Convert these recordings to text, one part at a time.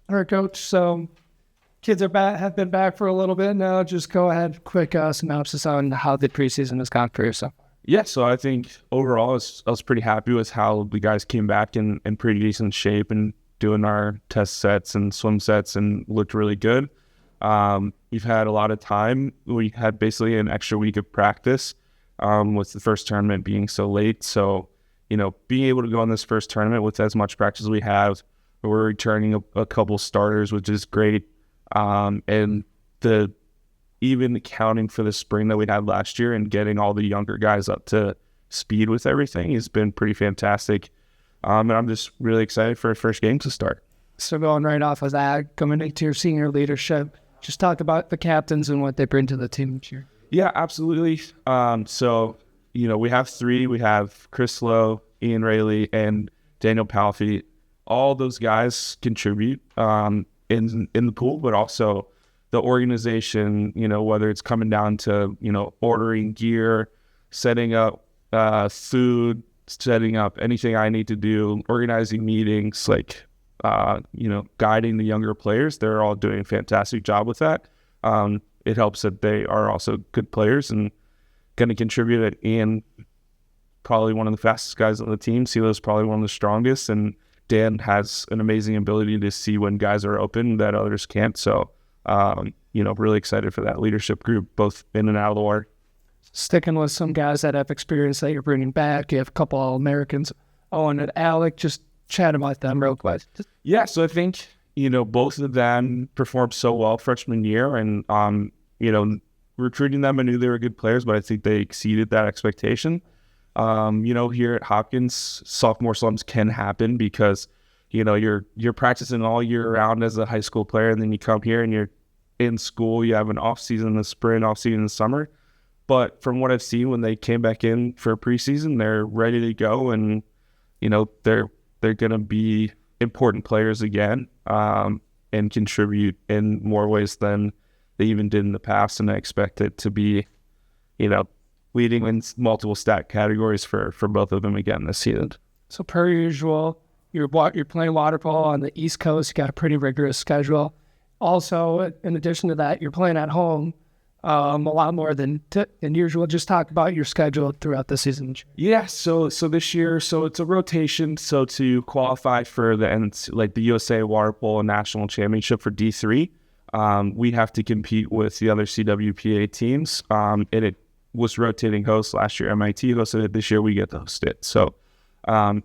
All right, Coach. So kids are back, have been back for a little bit now. Just go ahead, quick synopsis on how the preseason has gone for you so far. Yeah, so I think overall I was pretty happy with how the guys came back in pretty decent shape and doing our test sets and swim sets and looked really good. We've had a lot of time. We had basically an extra week of practice with the first tournament being so late. So, being able to go on this first tournament with as much practice as we have, we're returning a couple starters, which is great. And even accounting for the spring that we had last year and getting all the younger guys up to speed with everything has been pretty fantastic. And I'm just really excited for our first game to start. So going right off of that, coming into your senior leadership, just talk about the captains and what they bring to the team this year. Yeah, absolutely. So, we have three. We have Chris Lowe, Ian Rayleigh, and Daniel Palfy. All those guys contribute in the pool, but also the organization, whether it's coming down to, ordering gear, setting up food, setting up anything I need to do, organizing meetings, guiding the younger players. They're all doing a fantastic job with that. It helps that they are also good players and going to contribute it. Ian, probably one of the fastest guys on the team. Silo's probably one of the strongest. And Dan has an amazing ability to see when guys are open that others can't. So, really excited for that leadership group, both in and out of the water. Sticking with some guys that have experience that you're bringing back, you have a couple of Americans, Owen and Alec. Just chat about them real quick. Yeah, so I think, both of them performed so well freshman year, and, recruiting them, I knew they were good players, but I think they exceeded that expectation. Here at Hopkins, sophomore slumps can happen because, you're practicing all year round as a high school player, and then you come here and you're in school, you have an off season in the spring, off season in the summer. But from what I've seen, when they came back in for preseason, they're ready to go, and, they're going to be important players again, and contribute in more ways than they even did in the past. And I expect it to be, leading in multiple stat categories for both of them again this season. So per usual, you're playing water polo on the East Coast. You got a pretty rigorous schedule. Also, in addition to that, you're playing at home a lot more than usual. Just talk about your schedule throughout the season. Yeah, so this year, it's a rotation. So to qualify for the USA Water Polo National Championship for D3, we have to compete with the other CWPA teams. And it was rotating host last year. MIT hosted it. This year we get to host it. So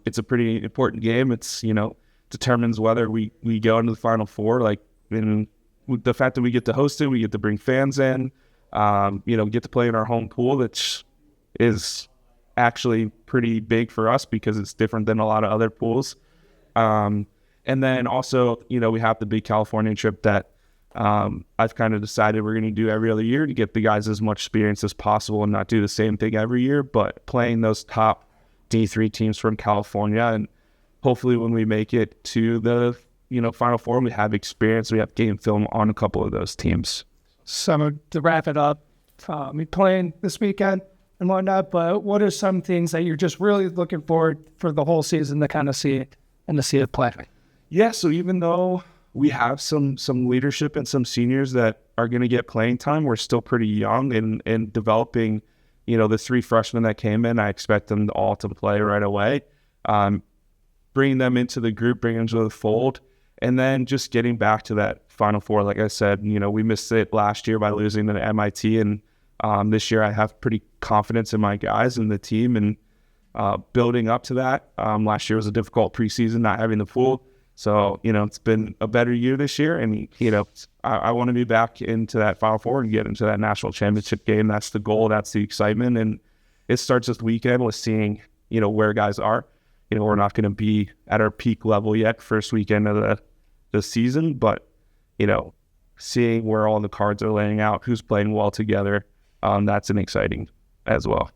it's a pretty important game. It's, determines whether we go into the Final Four. In the fact that we get to host it, we get to bring fans in, get to play in our home pool, which is actually pretty big for us because it's different than a lot of other pools. And then also, we have the big California trip that I've kind of decided we're going to do every other year to get the guys as much experience as possible and not do the same thing every year, but playing those top D3 teams from California. And hopefully when we make it to the, Final Four, we have experience, we have game film on a couple of those teams. So to wrap it up, we're playing this weekend and whatnot, but what are some things that you're just really looking forward for the whole season to kind of see it and to see it play? Yeah, so even though we have some leadership and some seniors that are going to get playing time, we're still pretty young and developing, the three freshmen that came in. I expect them all to play right away. Bringing them into the group, bringing them to the fold, and then just getting back to that Final Four. Like I said, we missed it last year by losing to MIT, and this year I have pretty confidence in my guys and the team and building up to that. Last year was a difficult preseason, not having the pool. So, it's been a better year this year, and, I want to be back into that Final Four and get into that national championship game. That's the goal. That's the excitement. And it starts this weekend with seeing, where guys are. We're not going to be at our peak level yet, first weekend of the season, but, seeing where all the cards are laying out, who's playing well together, that's an exciting as well.